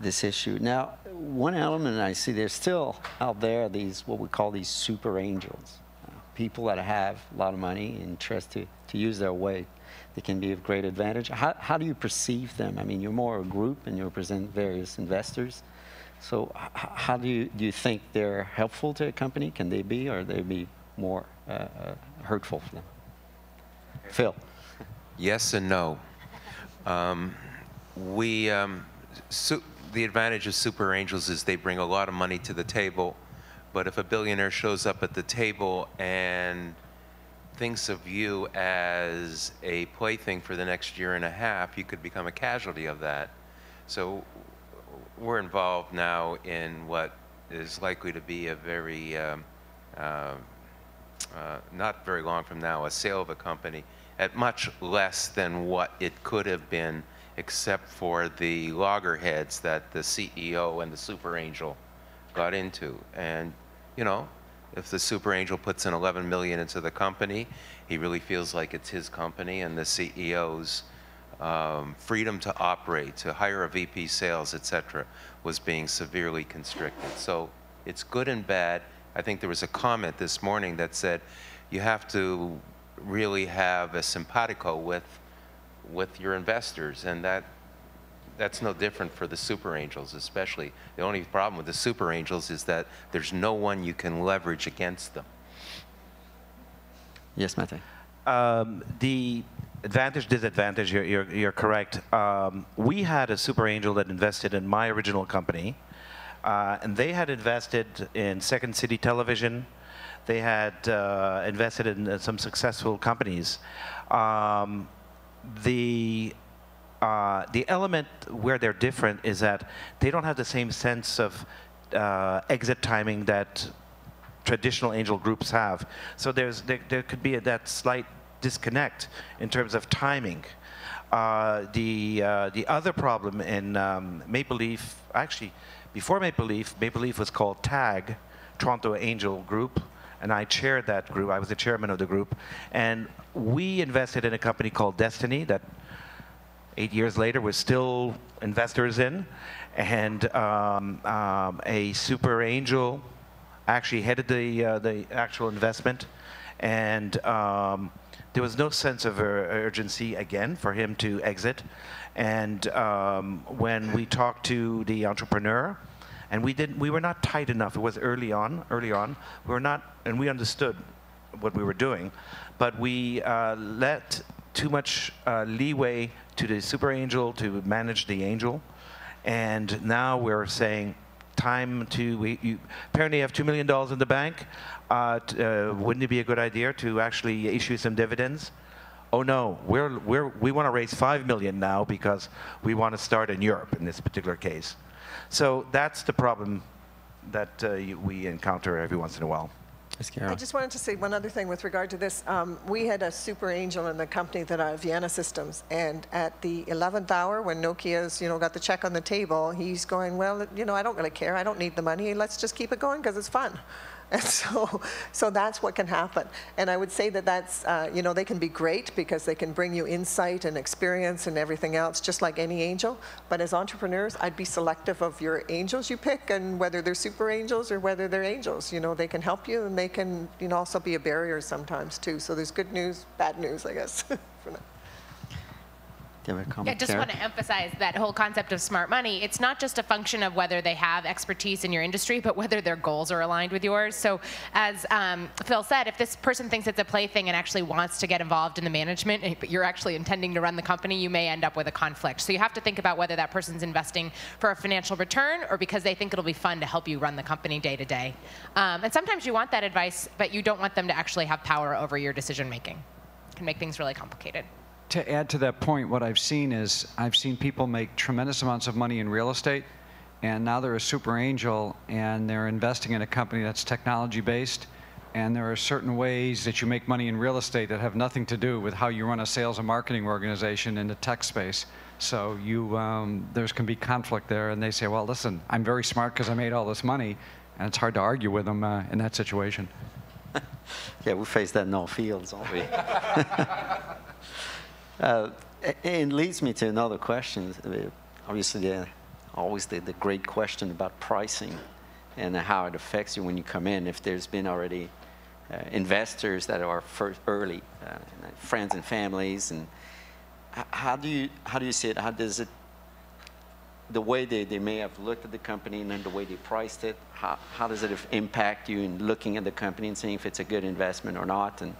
this issue. Now, one element I see, there's still out there these, what we call these super angels, people that have a lot of money, interest to use their weight. They can be of great advantage. How do you perceive them? I mean, you're more a group and you represent various investors. So how do you think they're helpful to a company? Can they be, or they be more hurtful for them? Phil. Yes and no. The advantage of super angels is they bring a lot of money to the table, but if a billionaire shows up at the table and thinks of you as a plaything for the next year and a half, you could become a casualty of that. So we're involved now in what is likely to be a very, not very long from now, a sale of a company at much less than what it could have been, except for the loggerheads that the CEO and the super angel got into. And, you know, if the super angel puts in $11 million into the company, he really feels like it's his company, and the CEO's freedom to operate, to hire a VP sales, etc., was being severely constricted. So it's good and bad. I think there was a comment this morning that said you have to really have a simpatico with your investors, and that's no different for the super angels especially. The only problem with the super angels is that there's no one you can leverage against them. Yes, Matey. The advantage, disadvantage, you're correct. We had a super angel that invested in my original company, and they had invested in Second City Television. They had invested in some successful companies. The element where they're different is that they don't have the same sense of exit timing that traditional angel groups have. So there could be that slight disconnect in terms of timing. The other problem in Maple Leaf, actually, before Maple Leaf was called TAG, Toronto Angel Group, and I chaired that group. I was the chairman of the group, and we invested in a company called Destiny that 8 years later we're still investors in, and a super angel actually headed the actual investment, and there was no sense of urgency again for him to exit. And when we talked to the entrepreneur, and we were not tight enough. It was early on. We were not, and we understood what we were doing, but we let too much leeway to the super angel to manage the angel, and now we're saying, time to, you apparently have $2 million in the bank. Wouldn't it be a good idea to actually issue some dividends? Oh no, we want to raise $5 million now because we want to start in Europe in this particular case. So that's the problem that we encounter every once in a while. I just wanted to say one other thing with regard to this. We had a super angel in the company that Vienna Systems, and at the 11th hour, when Nokia's got the check on the table, he's going, well, I don't really care. I don't need the money. Let's just keep it going because it's fun. And so that's what can happen. And I would say that that's, they can be great because they can bring you insight and experience and everything else, just like any angel. But as entrepreneurs, I'd be selective of your angels you pick and whether they're super angels or whether they're angels. They can help you, and they can also be a barrier sometimes too. So there's good news, bad news, I guess. For now. I just want to emphasize that whole concept of smart money. It's not just a function of whether they have expertise in your industry, but whether their goals are aligned with yours. So as Phil said, if this person thinks it's a plaything and actually wants to get involved in the management, but you're actually intending to run the company, you may end up with a conflict. So you have to think about whether that person's investing for a financial return or because they think it'll be fun to help you run the company day to day. And sometimes you want that advice, but you don't want them to actually have power over your decision making. It can make things really complicated. To add to that point, what I've seen is I've seen people make tremendous amounts of money in real estate, and now they're a super angel and they're investing in a company that's technology based, and there are certain ways that you make money in real estate that have nothing to do with how you run a sales and marketing organization in the tech space. So there can be conflict there, and they say, well, listen, I'm very smart because I made all this money, and it's hard to argue with them in that situation. Yeah, we face that in all fields, don't we? It leads me to another question. Obviously, the always the great question about pricing and how it affects you when you come in. If there's been already investors that are early, friends and families, and how do you see it? How does it, the way they may have looked at the company and then the way they priced it, how does it impact you in looking at the company and seeing if it's a good investment or not? And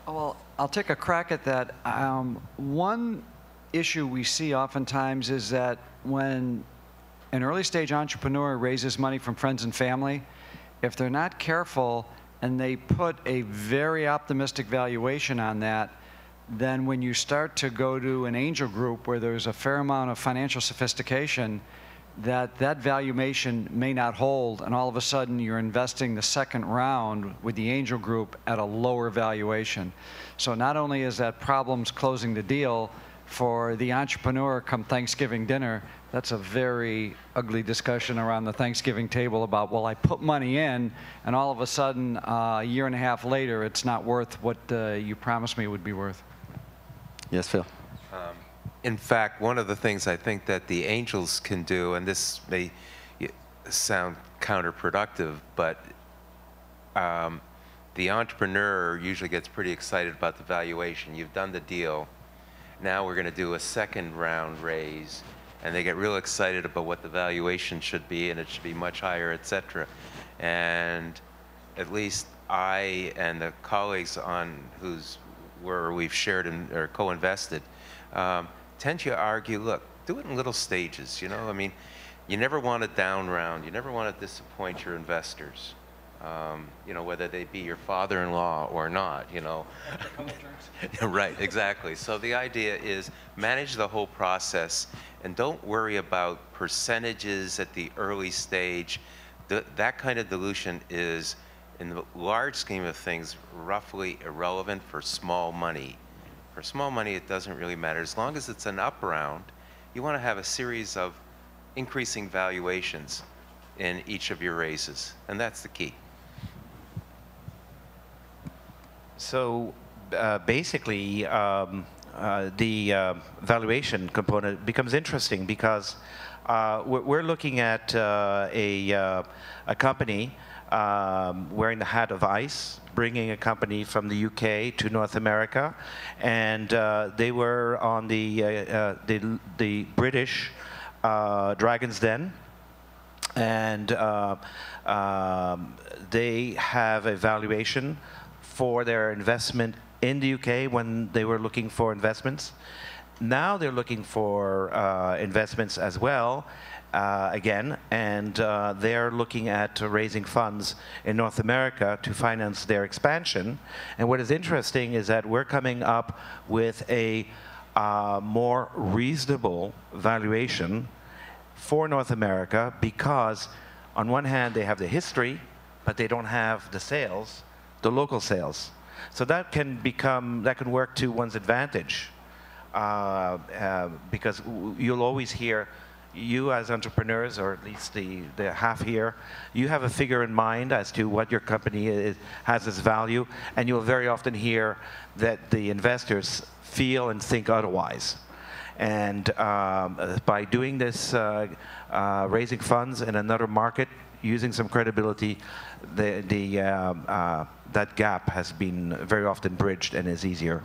well, I'll take a crack at that. One issue we see oftentimes is that when an early stage entrepreneur raises money from friends and family, if they're not careful and they put a very optimistic valuation on that, then when you start to go to an angel group where there's a fair amount of financial sophistication, that valuation may not hold, and all of a sudden you're investing the second round with the angel group at a lower valuation. So not only is that problems closing the deal for the entrepreneur come Thanksgiving dinner, that's a very ugly discussion around the Thanksgiving table about, well, I put money in, and all of a sudden, a year and a half later, it's not worth what you promised me it would be worth. yes, Phil. In fact, one of the things I think that the angels can do, and this may sound counterproductive, but the entrepreneur usually gets pretty excited about the valuation. You've done the deal. Now we're going to do a second round raise, and they get real excited about what the valuation should be, and it should be much higher, et cetera. And at least I and the colleagues on where we've shared or co-invested tend to argue, look, do it in little stages, you know? I mean, you never want a down round. You never want to disappoint your investors, you know, whether they be your father-in-law or not, you know. Right, exactly. So the idea is manage the whole process and don't worry about percentages at the early stage. That kind of dilution is, in the large scheme of things, roughly irrelevant for small money. For small money, it doesn't really matter. As long as it's an up round, you want to have a series of increasing valuations in each of your raises, and that's the key. So basically, the valuation component becomes interesting because we're looking at a company wearing the hat of ICE, bringing a company from the UK to North America, and they were on the British Dragon's Den, and they have a valuation for their investment in the UK when they were looking for investments. Now they're looking for investments as well, again, and they're looking at raising funds in North America to finance their expansion. And what is interesting is that we're coming up with a more reasonable valuation for North America because, on one hand, they have the history, but they don't have the sales, the local sales. So that can work to one's advantage because you'll always hear, you as entrepreneurs, or at least the half here, you have a figure in mind as to what your company has as value, and you'll very often hear that the investors feel and think otherwise. And by doing this, raising funds in another market, using some credibility, that gap has been very often bridged and is easier.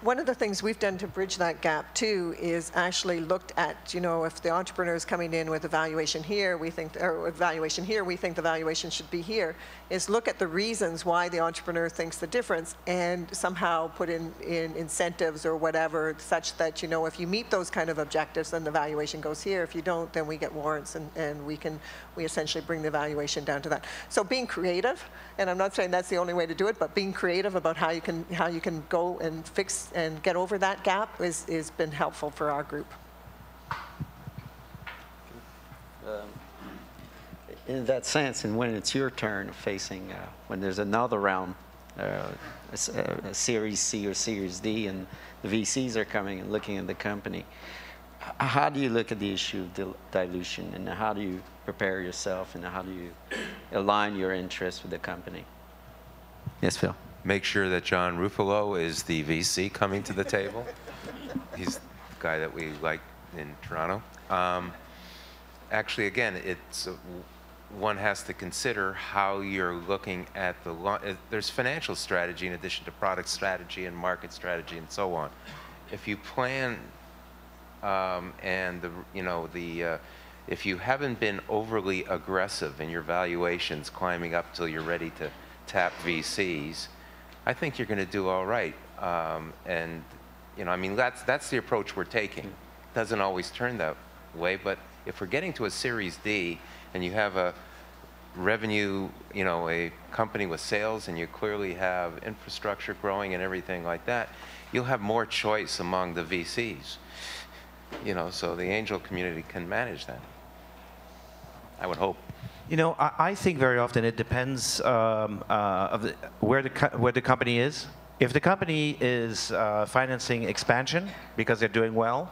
One of the things we've done to bridge that gap too is actually looked at, you know, if the entrepreneur is coming in with a valuation here, we think, or a valuation here, we think the valuation should be here, is look at the reasons why the entrepreneur thinks the difference and somehow put in incentives or whatever such that, you know, if you meet those kind of objectives, then the valuation goes here. If you don't, then we get warrants and we essentially bring the valuation down to that. So being creative, and I'm not saying that's the only way to do it, but being creative about how you can go and fix and get over that gap has been helpful for our group. In that sense, and when it's your turn facing, when there's another round, a Series C or Series D, and the VCs are coming and looking at the company, how do you look at the issue of dilution, and how do you prepare yourself, and how do you align your interests with the company? Yes, Phil. Make sure that John Ruffalo is the VC coming to the table. He's the guy that we like in Toronto. Actually, again, it's one has to consider how you're looking at there's financial strategy in addition to product strategy and market strategy and so on. If you plan if you haven't been overly aggressive in your valuations climbing up till you're ready to tap VCs, I think you're going to do all right. And I mean, that's the approach we're taking. It doesn't always turn that way, but if we're getting to a Series D and you have a revenue, a company with sales, and you clearly have infrastructure growing and everything like that, you'll have more choice among the VCs. So the angel community can manage that. I would hope. I think very often it depends where the company is. If the company is financing expansion because they're doing well,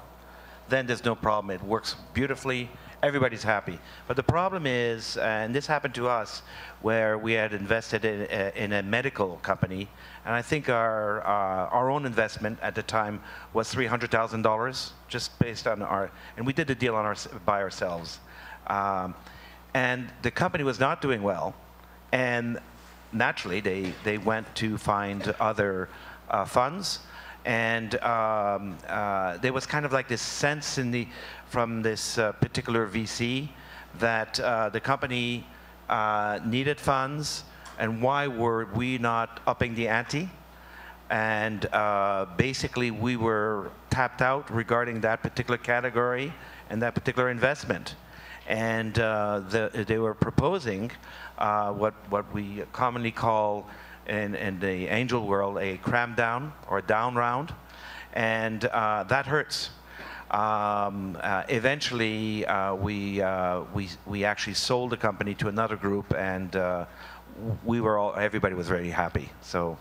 then there's no problem. It works beautifully. Everybody's happy. But the problem is, and this happened to us, where we had invested in a medical company, and I think our own investment at the time was $300,000, just based on and we did the deal by ourselves. And the company was not doing well, and naturally they went to find other funds. And there was kind of like this sense from this particular VC that the company needed funds, and why were we not upping the ante? And basically we were tapped out regarding that particular category and that particular investment. And they were proposing what we commonly call in the angel world a cram down or a down round, and that hurts. Eventually, we actually sold the company to another group, and everybody was very happy. So